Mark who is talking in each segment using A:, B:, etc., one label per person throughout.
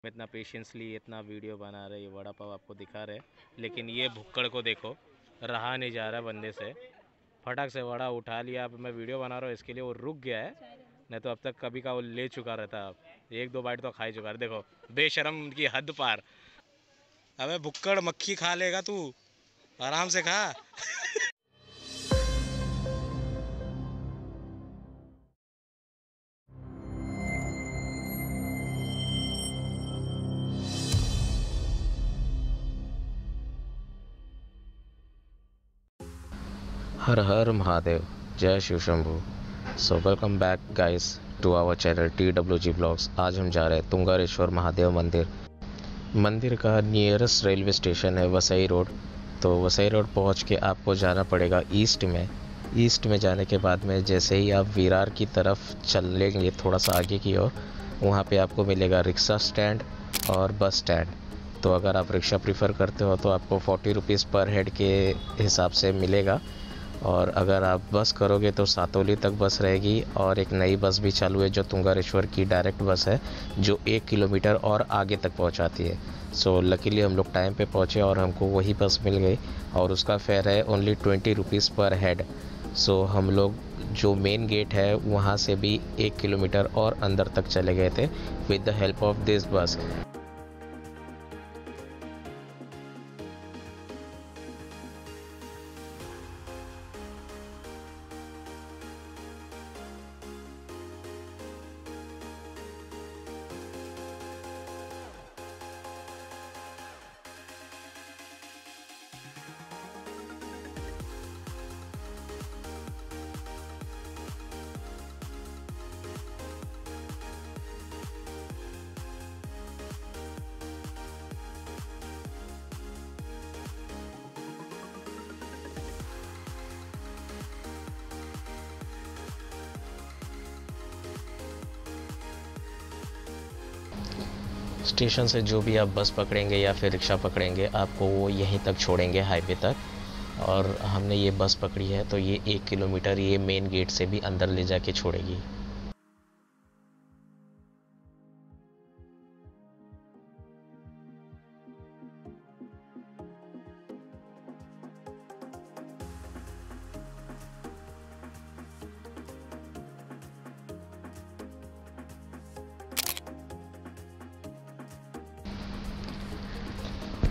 A: इतना पेशेंसली इतना वीडियो बना रहे, ये वड़ा पाव आपको दिखा रहे, लेकिन ये भुक्कड़ को देखो, रहा नहीं जा रहा बंदे से। फटाक से वड़ा उठा लिया। अब मैं वीडियो बना रहा हूँ इसके लिए, वो रुक गया है, नहीं तो अब तक कभी का वो ले चुका रहता। अब एक दो बाइट तो खा ही चुका है। देखो बेशरम की हद पार। अबे भुक्कड़ मक्खी खा लेगा तू, आराम से खा। हर हर महादेव, जय Shiv Shambhu. So welcome back guys to our channel TWG blogs. आज हम जा रहे हैं तुंगारेश्वर महादेव मंदिर। मंदिर का नियरेस्ट रेलवे स्टेशन है वसई रोड। तो वसई रोड पहुंच के आपको जाना पड़ेगा ईस्ट में। ईस्ट में जाने के बाद में जैसे ही आप विरार की तरफ चलेंगे थोड़ा सा आगे की ओर, वहाँ पे आपको मिलेगा रिक्शा स्टैंड और बस स्टैंड। तो अगर आप रिक्शा प्रीफर करते हो तो आपको 40 रुपीज़ पर हेड के हिसाब से मिलेगा, और अगर आप बस करोगे तो सातोली तक बस रहेगी। और एक नई बस भी चालू है जो तुंगारेश्वर की डायरेक्ट बस है, जो 1 किलोमीटर और आगे तक पहुंचाती है। सो लकीली हम लोग टाइम पे पहुंचे और हमको वही बस मिल गई, और उसका फेयर है ओनली 20 रुपीज़ पर हेड। सो हम लोग जो मेन गेट है वहाँ से भी 1 किलोमीटर और अंदर तक चले गए थे with the help of this बस। स्टेशन से जो भी आप बस पकड़ेंगे या फिर रिक्शा पकड़ेंगे, आपको वो यहीं तक छोड़ेंगे हाईवे तक। और हमने ये बस पकड़ी है तो ये 1 किलोमीटर ये मेन गेट से भी अंदर ले जाके छोड़ेगी।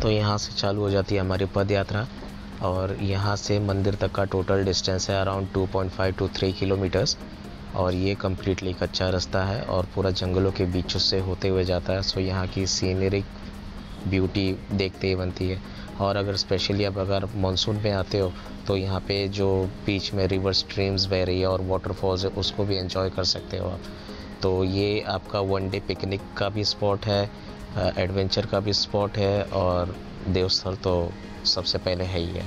A: तो यहाँ से चालू हो जाती है हमारी पद यात्रा, और यहाँ से मंदिर तक का टोटल डिस्टेंस है अराउंड 2.5 to 3 किलोमीटर्स। और ये कम्प्लीटली कच्चा रास्ता है और पूरा जंगलों के बीचों से होते हुए जाता है। सो यहाँ की सीनरिक ब्यूटी देखते ही बनती है। और अगर स्पेशली अब अगर मानसून में आते हो तो यहाँ पे जो बीच में रिवर स्ट्रीम्स बह रही है और वाटरफॉल्स है, उसको भी एंजॉय कर सकते हो आप। तो ये आपका वन डे पिकनिक का भी स्पॉट है, एडवेंचर का भी स्पॉट है, और देवस्थल तो सबसे पहले है ही है।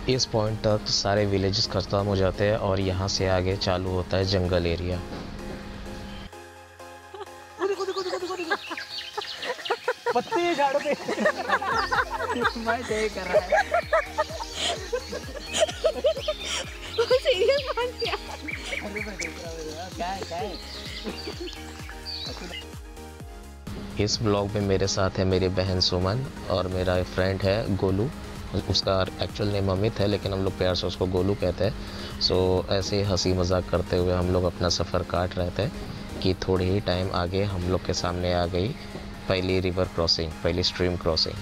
A: इस पॉइंट तक सारे विलेजेस खत्म हो जाते हैं और यहाँ से आगे चालू होता है जंगल एरिया।
B: पत्ते झाड़ पे मैं देख रहा है।
C: सीरियस बात क्या?
B: अरे मैं देख रहा हूँ क्या है।
A: इस ब्लॉग में मेरे साथ है मेरी बहन सुमन और मेरा फ्रेंड है गोलू। उसका एक्चुअल नेम अमित है, लेकिन हम लोग प्यार से उसको गोलू कहते हैं। सो ऐसे हंसी मजाक करते हुए हम लोग अपना सफ़र काट रहे थे कि थोड़े ही टाइम आगे हम लोग के सामने आ गई पहली रिवर क्रॉसिंग, पहली स्ट्रीम क्रॉसिंग।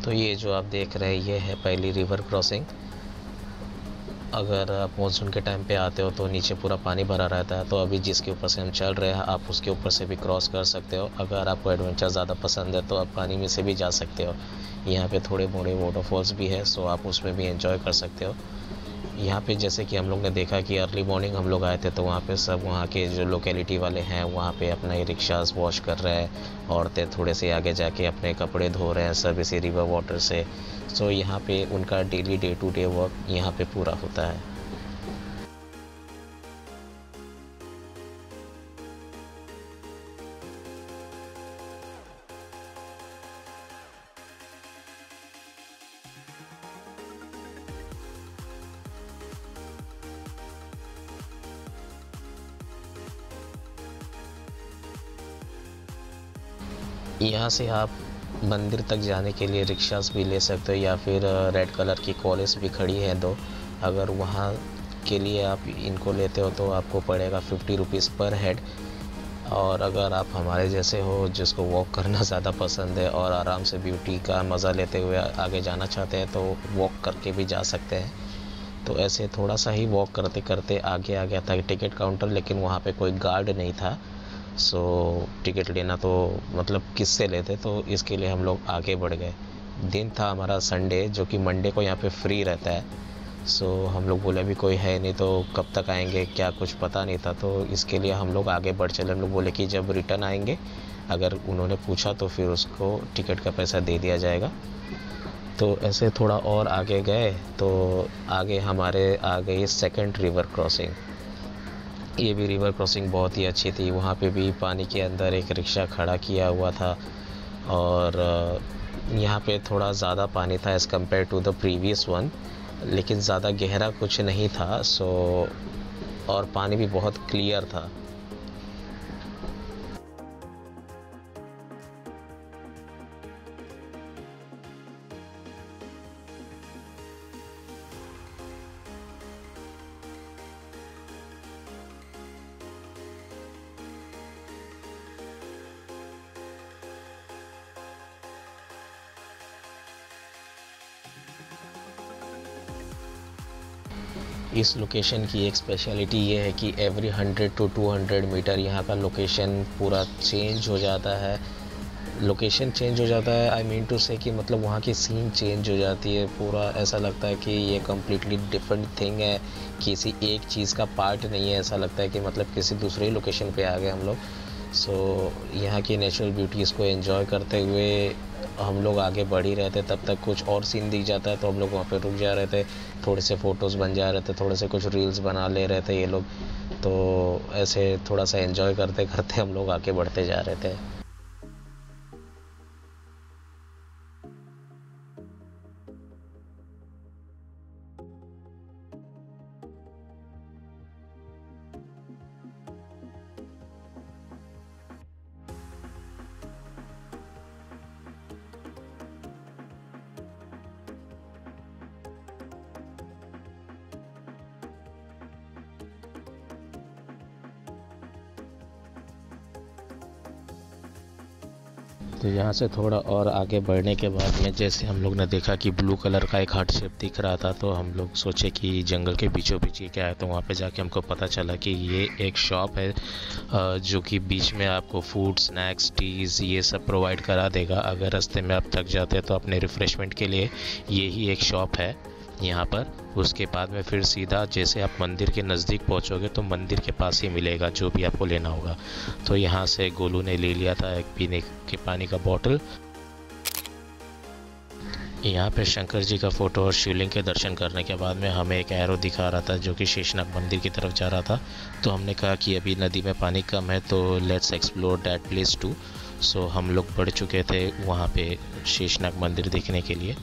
A: तो ये जो आप देख रहे हैं ये है पहली रिवर क्रॉसिंग। अगर आप मानसून के टाइम पे आते हो तो नीचे पूरा पानी भरा रहता है, तो अभी जिसके ऊपर से हम चल रहे हैं आप उसके ऊपर से भी क्रॉस कर सकते हो। अगर आपको एडवेंचर ज़्यादा पसंद है तो आप पानी में से भी जा सकते हो। यहाँ पे थोड़े मोड़े वाटरफॉल्स भी है, सो आप उसमें भी एंजॉय कर सकते हो। यहाँ पे जैसे कि हम लोग ने देखा कि अर्ली मॉर्निंग हम लोग आए थे, तो वहाँ पे सब वहाँ के जो लोकेलिटी वाले हैं वहाँ पे अपना ही रिक्शास वॉश कर रहे हैं। औरतें थोड़े से आगे जाके अपने कपड़े धो रहे हैं सब इसी रिवर वाटर से। सो यहाँ पे उनका daily day to day work यहाँ पे पूरा होता है। यहाँ से आप मंदिर तक जाने के लिए रिक्शास भी ले सकते हो, या फिर रेड कलर की कॉलेज भी खड़ी है दो। अगर वहाँ के लिए आप इनको लेते हो तो आपको पड़ेगा 50 रुपीज़ पर हेड। और अगर आप हमारे जैसे हो जिसको वॉक करना ज़्यादा पसंद है और आराम से ब्यूटी का मज़ा लेते हुए आगे जाना चाहते हैं, तो वॉक करके भी जा सकते हैं। तो ऐसे थोड़ा सा ही वॉक करते करते आगे आ गया था टिकट काउंटर, लेकिन वहाँ पे कोई गार्ड नहीं था। सो टिकट लेना तो मतलब किससे लेते, तो इसके लिए हम लोग आगे बढ़ गए। दिन था हमारा संडे, जो कि मंडे को यहाँ पे फ्री रहता है। सो हम लोग बोले अभी कोई है नहीं तो कब तक आएंगे, क्या कुछ पता नहीं था, तो इसके लिए हम लोग आगे बढ़ चले। हम लोग बोले कि जब रिटर्न आएंगे अगर उन्होंने पूछा तो फिर उसको टिकट का पैसा दे दिया जाएगा। तो ऐसे थोड़ा और आगे गए तो आगे हमारे आ गई सेकंड रिवर क्रॉसिंग। ये भी रिवर क्रॉसिंग बहुत ही अच्छी थी। वहाँ पे भी पानी के अंदर एक रिक्शा खड़ा किया हुआ था, और यहाँ पे थोड़ा ज़्यादा पानी था as compare to the previous one, लेकिन ज़्यादा गहरा कुछ नहीं था। सो और पानी भी बहुत क्लियर था। इस लोकेशन की एक स्पेशलिटी ये है कि एवरी 100 to 200 मीटर यहाँ का लोकेशन पूरा चेंज हो जाता है। लोकेशन चेंज हो जाता है, आई मीन टू से कि मतलब वहाँ की सीन चेंज हो जाती है। पूरा ऐसा लगता है कि ये कम्प्लीटली डिफरेंट थिंग है, किसी एक चीज़ का पार्ट नहीं है। ऐसा लगता है कि मतलब किसी दूसरे लोकेशन पे आ गए हम लोग। सो यहाँ की नेचुरल ब्यूटीज़ को एंजॉय करते हुए हम लोग आगे बढ़ ही रहे थे। तब तक कुछ और सीन दिख जाता है तो हम लोग वहाँ पे रुक जा रहे थे, थोड़े से फ़ोटोज़ बन जा रहे थे, थोड़े से कुछ रील्स बना ले रहे थे ये लोग। तो ऐसे थोड़ा सा एंजॉय करते करते हम लोग आगे बढ़ते जा रहे थे। तो यहाँ से थोड़ा और आगे बढ़ने के बाद में जैसे हम लोग ने देखा कि ब्लू कलर का एक हार्ट शेप दिख रहा था, तो हम लोग सोचे कि जंगल के बीचों बीच ये क्या है। तो वहाँ पे जाके हमको पता चला कि ये एक शॉप है जो कि बीच में आपको फूड, स्नैक्स, टीज़ ये सब प्रोवाइड करा देगा। अगर रास्ते में आप थक जाते हैं तो अपने रिफ़्रेशमेंट के लिए ये ही एक शॉप है यहाँ पर। उसके बाद में फिर सीधा जैसे आप मंदिर के नज़दीक पहुँचोगे तो मंदिर के पास ही मिलेगा जो भी आपको लेना होगा। तो यहाँ से गोलू ने ले लिया था एक पीने के पानी का बॉटल। यहाँ पे शंकर जी का फ़ोटो और शिवलिंग के दर्शन करने के बाद में हमें एक एरो दिखा रहा था जो कि शेषनाग मंदिर की तरफ जा रहा था। तो हमने कहा कि अभी नदी में पानी कम है तो let's explore that place too. So हम लोग बढ़ चुके थे वहाँ पे शेषनाग मंदिर देखने के लिए।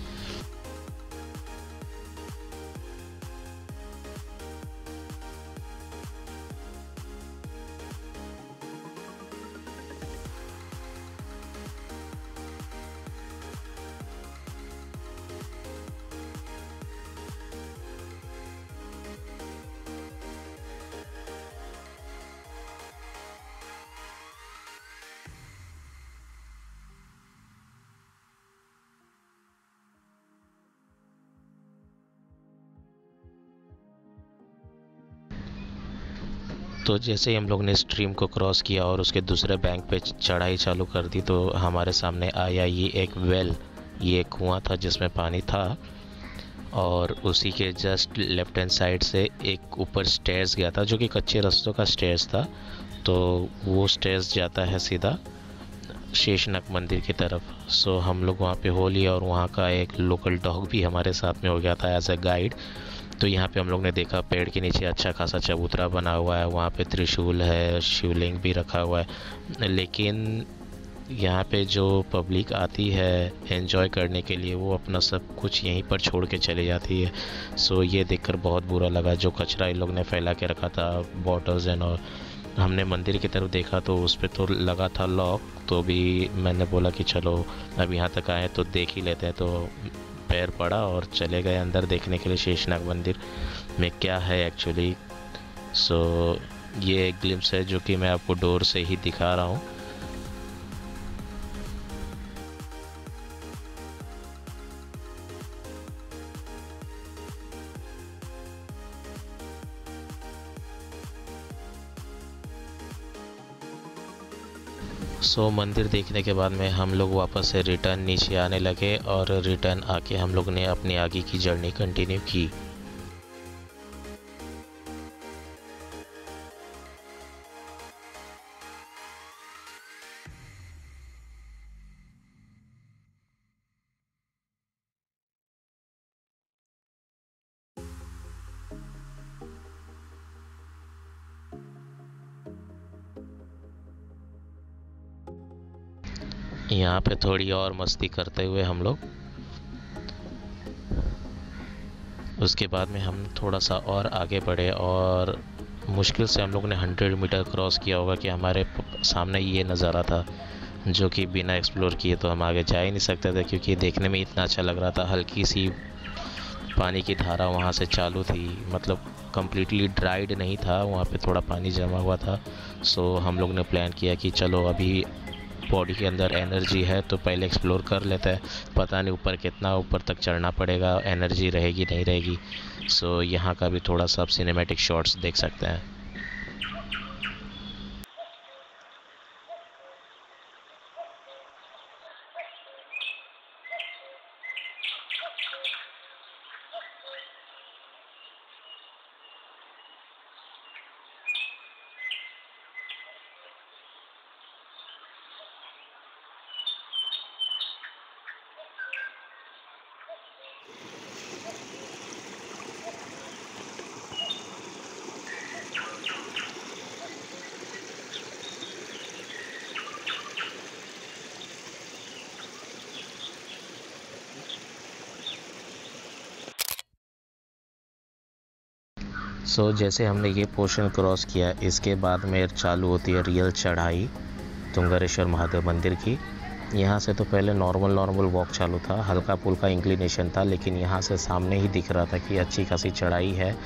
A: तो जैसे ही हम लोग ने स्ट्रीम को क्रॉस किया और उसके दूसरे बैंक पे चढ़ाई चालू कर दी, तो हमारे सामने आया ये एक वेल, ये एक कुआं था जिसमें पानी था। और उसी के जस्ट लेफ्ट हैंड साइड से एक ऊपर स्टेयर्स गया था, जो कि कच्चे रास्तों का स्टेयर्स था। तो वो स्टेयर्स जाता है सीधा शेषनाग मंदिर की तरफ। सो हम लोग वहाँ पे हो लिया, और वहाँ का एक लोकल डॉग भी हमारे साथ में हो गया था एज अ गाइड। तो यहाँ पे हम लोग ने देखा पेड़ के नीचे अच्छा खासा चबूतरा बना हुआ है, वहाँ पे त्रिशूल है, शिवलिंग भी रखा हुआ है। लेकिन यहाँ पे जो पब्लिक आती है एंजॉय करने के लिए, वो अपना सब कुछ यहीं पर छोड़ के चली जाती है। सो ये देखकर बहुत बुरा लगा, जो कचरा इन लोग ने फैला के रखा था, बॉटल्स एंड और। हमने मंदिर की तरफ देखा तो उस पर तो लगा था लॉक, तो भी मैंने बोला कि चलो अब यहाँ तक आए तो देख ही लेते हैं। तो पैर पड़ा और चले गए अंदर देखने के लिए शेषनाग मंदिर में क्या है एक्चुअली। सो ये एक ग्लिम्स है जो कि मैं आपको डोर से ही दिखा रहा हूँ। सो मंदिर देखने के बाद में हम लोग वापस से रिटर्न नीचे आने लगे, और रिटर्न आके हम लोग ने अपनी आगे की जर्नी कंटिन्यू की। यहाँ पे थोड़ी और मस्ती करते हुए हम लोग उसके बाद में हम थोड़ा सा और आगे बढ़े, और मुश्किल से हम लोग ने 100 मीटर क्रॉस किया होगा कि हमारे सामने ये नज़ारा था, जो कि बिना एक्सप्लोर किए तो हम आगे जा ही नहीं सकते थे, क्योंकि देखने में इतना अच्छा लग रहा था। हल्की सी पानी की धारा वहाँ से चालू थी, मतलब कम्प्लीटली ड्राइड नहीं था, वहाँ पे थोड़ा पानी जमा हुआ था। सो हम लोग ने प्लान किया कि चलो अभी बॉडी के अंदर एनर्जी है तो पहले एक्सप्लोर कर लेते हैं, पता नहीं ऊपर कितना ऊपर तक चढ़ना पड़ेगा, एनर्जी रहेगी नहीं रहेगी। सो यहाँ का भी थोड़ा सा आप सिनेमैटिक शॉट्स देख सकते हैं। जैसे हमने ये पोर्शन क्रॉस किया, इसके बाद में चालू होती है रियल चढ़ाई तुंगरेश्वर महादेव मंदिर की। यहाँ से तो पहले नॉर्मल वॉक चालू था, हल्का फुल्का इंक्लिनेशन था, लेकिन यहाँ से सामने ही दिख रहा था कि अच्छी खासी चढ़ाई है,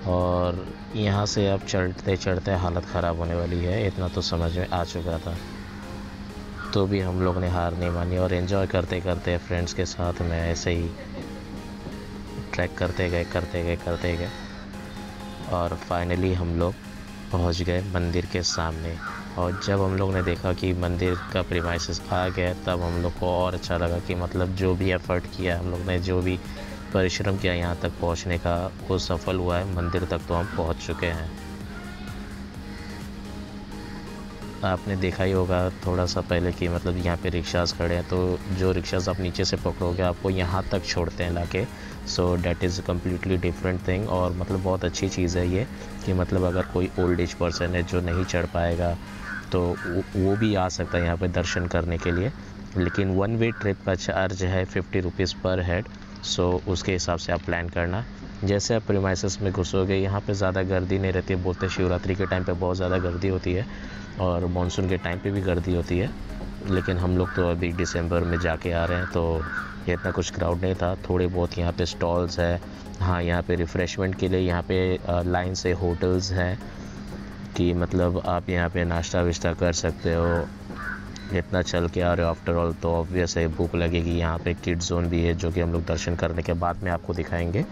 A: और यहाँ से अब चढ़ते चढ़ते हालत ख़राब होने वाली है, इतना तो समझ में आ चुका था। तो भी हम लोग ने हार नहीं मानी, और एंजॉय करते करते फ्रेंड्स के साथ में ऐसे ही ट्रैक करते गए, और फाइनली हम लोग पहुंच गए मंदिर के सामने। और जब हम लोग ने देखा कि मंदिर का प्रीमाइसेस आ गया, तब हम लोग को और अच्छा लगा कि मतलब जो भी एफ़र्ट किया हम लोग ने, जो भी परिश्रम किया यहाँ तक पहुँचने का, वो सफल हुआ है। मंदिर तक तो हम पहुँच चुके हैं। आपने देखा ही होगा थोड़ा सा पहले कि मतलब यहाँ पे रिक्शास खड़े हैं, तो जो रिक्शास आप नीचे से पकड़ोगे आपको यहाँ तक छोड़ते हैं लाके। So that is completely different thing, और मतलब बहुत अच्छी चीज़ है ये कि मतलब अगर कोई ओल्ड एज पर्सन है जो नहीं चढ़ पाएगा तो वो भी आ सकता है यहाँ पे दर्शन करने के लिए। लेकिन वन वे ट्रिप का चार्ज है 50 रुपीज़ पर हेड। सो उसके हिसाब से आप प्लान करना। जैसे आप प्रीमाइसेस में घुसोगे, यहाँ पे ज़्यादा गर्दी नहीं रहती है। बोलते शिवरात्रि के टाइम पे बहुत ज़्यादा गर्दी होती है, और मानसून के टाइम पे भी गर्दी होती है, लेकिन हम लोग तो अभी दिसंबर में जाके आ रहे हैं, तो इतना कुछ क्राउड नहीं था। थोड़े बहुत यहाँ पे स्टॉल्स है, हाँ यहाँ पे रिफ़्रेशमेंट के लिए यहाँ पे लाइन से होटल्स हैं कि मतलब आप यहाँ पे नाश्ता विश्ता कर सकते हो। इतना चल के आ रहे हो आफ्टर ऑल, तो ऑब्वियस है भूख लगेगी। यहाँ पे किड जोन भी है, जो कि हम लोग दर्शन करने के बाद में आपको दिखाएंगे।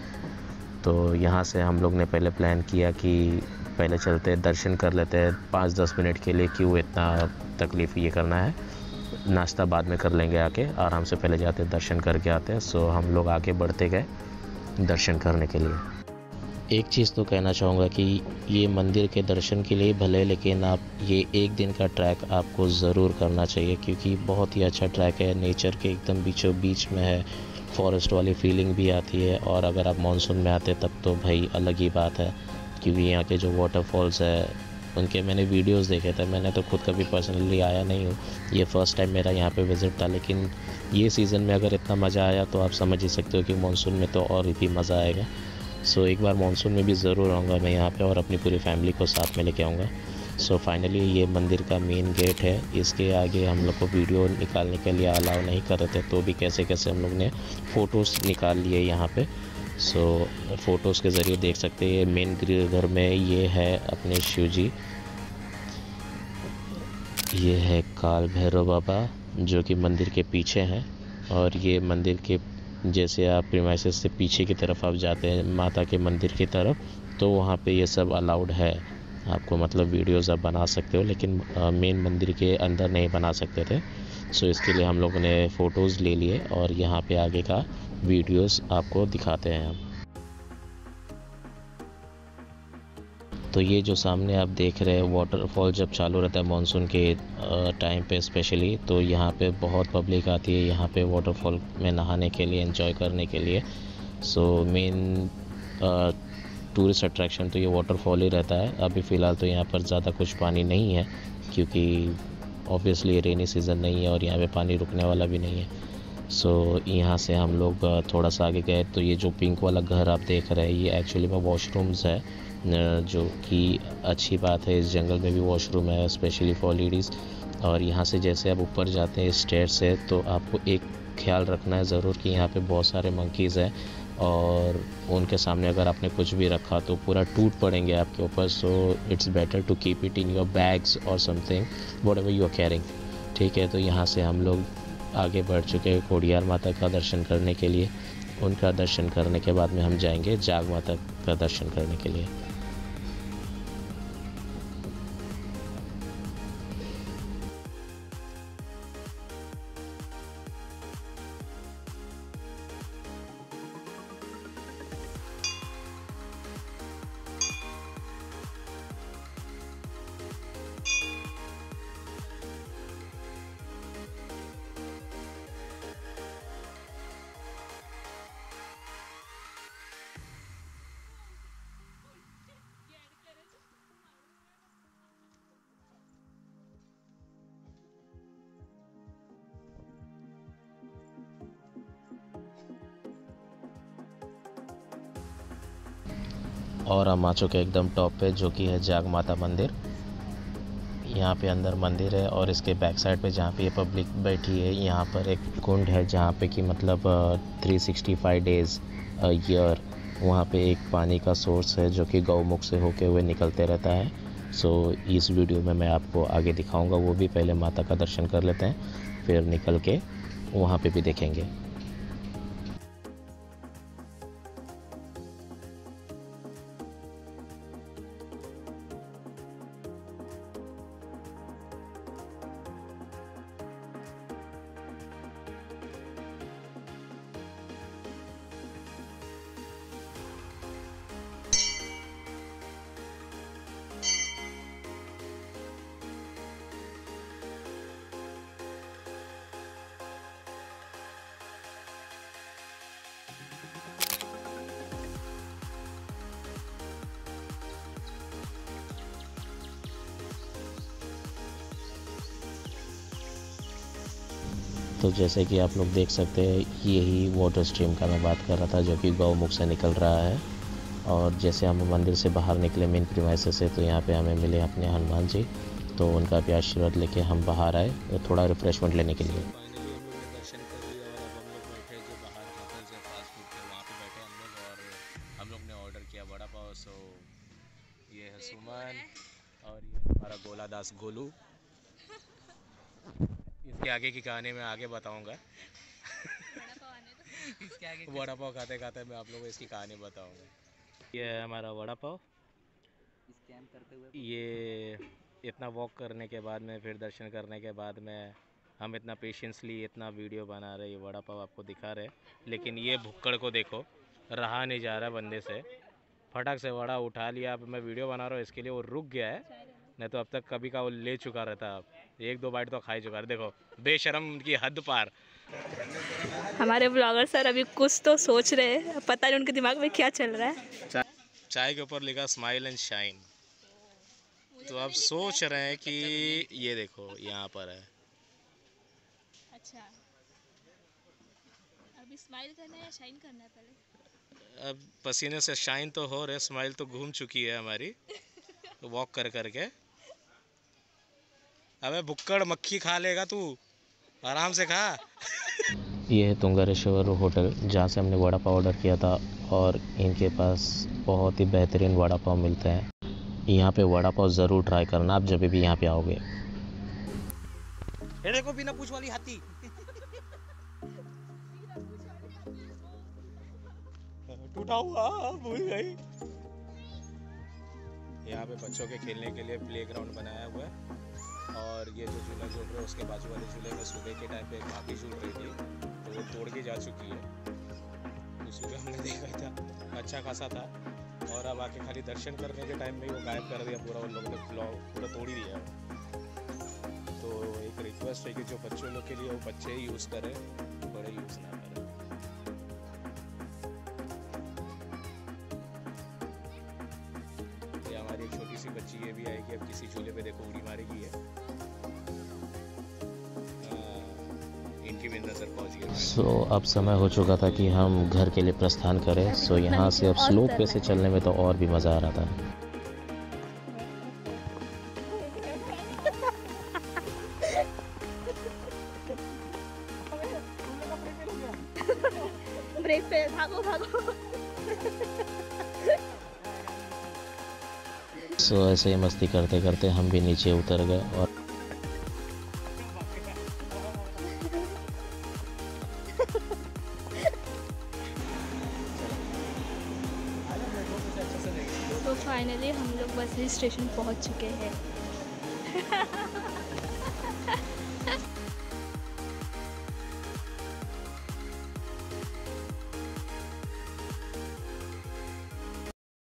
A: तो यहाँ से हम लोग ने पहले प्लान किया कि पहले चलते दर्शन कर लेते हैं 5-10 मिनट के लिए, क्यों इतना तकलीफ़ ये करना है, नाश्ता बाद में कर लेंगे, आके आराम से पहले जाते दर्शन करके आते हैं। सो हम लोग आगे बढ़ते गए, दर्शन करने के लिए। एक चीज़ तो कहना चाहूँगा कि ये मंदिर के दर्शन के लिए भले, लेकिन आप ये एक दिन का ट्रैक आपको ज़रूर करना चाहिए, क्योंकि बहुत ही अच्छा ट्रैक है, नेचर के एकदम बीचों बीच में है, फॉरेस्ट वाली फीलिंग भी आती है। और अगर आप मानसून में आते तब तो भाई अलग ही बात है, क्योंकि यहाँ के जो वाटरफॉल्स है उनके मैंने वीडियोस देखे थे। मैंने तो खुद कभी पर्सनली आया नहीं हूँ, ये फ़र्स्ट टाइम मेरा यहाँ पे विज़िट था। लेकिन ये सीज़न में अगर इतना मज़ा आया तो आप समझ ही सकते हो कि मानसून में तो और भी मज़ा आएगा। सो एक बार मानसून में भी ज़रूर आऊँगा मैं यहाँ पे, और अपनी पूरी फैमिली को साथ में लेके आऊँगा। सो फाइनली ये मंदिर का मेन गेट है, इसके आगे हम लोग को वीडियो निकालने के लिए अलाउ नहीं कर रहे थे, तो भी कैसे कैसे हम लोग ने फ़ोटोज़ निकाल लिए यहाँ पे। सो फ़ोटोज़ के ज़रिए देख सकते हैं मेन घर में ये है अपने शिव जी, ये है काल भैरव बाबा जो कि मंदिर के पीछे हैं। और ये मंदिर के जैसे आप प्रीमाइसेस से पीछे की तरफ आप जाते हैं माता के मंदिर की तरफ, तो वहाँ पे ये सब अलाउड है आपको, मतलब वीडियोज़ आप बना सकते हो, लेकिन मेन मंदिर के अंदर नहीं बना सकते थे। सो इसके लिए हम लोगों ने फ़ोटोज़ ले लिए और यहाँ पे आगे का वीडियोज़ आपको दिखाते हैं हम। तो ये जो सामने आप देख रहे हैं वाटरफॉल, जब चालू रहता है मानसून के टाइम पे स्पेशली, तो यहाँ पे बहुत पब्लिक आती है यहाँ पे वाटरफॉल में नहाने के लिए, एंजॉय करने के लिए। सो मेन टूरिस्ट अट्रैक्शन तो ये वाटरफॉल ही रहता है। अभी फ़िलहाल तो यहाँ पर ज़्यादा कुछ पानी नहीं है, क्योंकि ऑब्वियसली रेनी सीज़न नहीं है और यहाँ पे पानी रुकने वाला भी नहीं है। सो यहाँ से हम लोग थोड़ा सा आगे गए तो ये जो पिंक वाला घर आप देख रहे हैं ये एक्चुअली में वॉशरूम्स है, जो कि अच्छी बात है। इस जंगल में भी वॉशरूम है स्पेशली फॉर लेडीज़। और यहाँ से जैसे आप ऊपर जाते हैं स्टेयर से, तो आपको एक ख्याल रखना है ज़रूर कि यहाँ पे बहुत सारे मंकीज़ हैं, और उनके सामने अगर आपने कुछ भी रखा तो पूरा टूट पड़ेंगे आपके ऊपर। So it's better to keep it in your bags और something whatever you are carrying. ठीक है, तो यहाँ से हम लोग आगे बढ़ चुके हैं खोडियार माता का दर्शन करने के लिए। उनका दर्शन करने के बाद में हम जाएंगे जाग माता का दर्शन करने के लिए। और हम आ चुके एकदम टॉप पे, जो कि है जाग माता मंदिर। यहाँ पे अंदर मंदिर है और इसके बैक साइड पे जहाँ पे ये पब्लिक बैठी है, यहाँ पर एक कुंड है जहाँ पे कि मतलब 365 डेज़ ईयर वहाँ पे एक पानी का सोर्स है जो कि गौमुख से होके हुए निकलते रहता है। सो इस वीडियो में मैं आपको आगे दिखाऊंगा, वो भी पहले माता का दर्शन कर लेते हैं फिर निकल के वहाँ पे भी देखेंगे। तो जैसे कि आप लोग देख सकते हैं यही वाटर स्ट्रीम का मैं बात कर रहा था, जो कि गौमुख से निकल रहा है। और जैसे हम मंदिर से बाहर निकले मेन प्रीमाइसेस से, तो यहाँ पे हमें मिले अपने हनुमान जी, तो उनका भी आशीर्वाद लेके हम बाहर आए थोड़ा रिफ़्रेशमेंट लेने के लिए।
B: फाइनली हम लोग ने दर्शन कर लिया और अब हम लोग बैठे जो बाहर होटल से फास्ट फूड के वहाँ पे बैठे हम लोग, और हम लोग ने ऑर्डर किया वड़ा पाव। सो ये है सुमन और ये हमारा गोला दास गोलू। इसके आगे की कहानी मैं आगे बताऊंगा। वड़ा पाव खाते खाते मैं आप लोगों को इसकी कहानी बताऊंगा। ये है हमारा वड़ा पाव।
C: स्कैन करते हुए
B: ये इतना वॉक करने के बाद में, फिर दर्शन करने के बाद में, हम इतना पेशेंसली इतना वीडियो बना रहे, ये वड़ा पाव आपको दिखा रहे, लेकिन ये भुक्कड़ को देखो, रहा नहीं जा रहा बंदे से, फटक से वड़ा उठा लिया। अब मैं वीडियो बना रहा हूँ इसके लिए, वो रुक गया है, नहीं तो अब तक कभी का वो ले चुका रहता। अब 1-2 बाइट तो खा ही चुका है। देखो बेशरम की हद पार।
D: हमारे ब्लॉगर सर अभी कुछ तो सोच रहे हैं, पता नहीं उनके दिमाग में क्या चल रहा है।
B: चाय के ऊपर लिखा स्माइल एंड शाइन, तो अब सोच रहे हैं कि ये देखो यहाँ पर है।
D: अच्छा, अभी स्माइल करना है या शाइन करना है पहले?
B: अब पसीने से शाइन तो हो रहे, स्माइल तो घूम चुकी है हमारी वॉक कर करके। अबे भुक्कड़ मक्खी खा लेगा तू, आराम से खा।
A: ये है तुंगारेश्वर होटल जहाँ से हमने वड़ा पाव ऑर्डर किया था, और इनके पास बहुत ही बेहतरीन वड़ा पाव मिलते हैं। यहाँ पे वड़ा पाव ज़रूर ट्राई करना आप जब भी यहाँ पे आओगे।
B: ये देखो बिना पूंछ वाली हाथी। टूटा हुआ भूल गई। यहाँ पे बच्चों के खेलने के लिए प्लेग्राउंड बनाया हुआ है, और ये जो झूला झूल रहा है उसके बाजू वाले झूले में सुबह के टाइम पे भाभी झूल रही थी, तो वो तोड़ के जा चुकी है। तो सुबह हमने देखा था, अच्छा खासा था, और अब आके खाली दर्शन करने के टाइम में ही वो गायब कर दिया पूरा। उन लोगों ने पूरा तोड़ ही दिया। तो एक रिक्वेस्ट है कि जो बच्चों लोग के लिए वो बच्चे ही यूज़ करें, बड़े यूज़ ना करें। ये हमारी एक छोटी सी बच्ची ये भी आएगी, अब किसी झूले पे देखो उड़ी मारेगी है। इनकी भी नजर पहुंच गई।
A: सो अब समय हो चुका था कि हम घर के लिए प्रस्थान करें। सो यहाँ से अब स्लोप पे से चलने में तो और भी मज़ा आ रहा था।
D: ब्रेक पे भागो भागो।
A: सो ऐसे ही मस्ती करते करते हम भी नीचे उतर गए, और
D: तो फाइनली हम लोग बस स्टेशन पहुंच चुके हैं।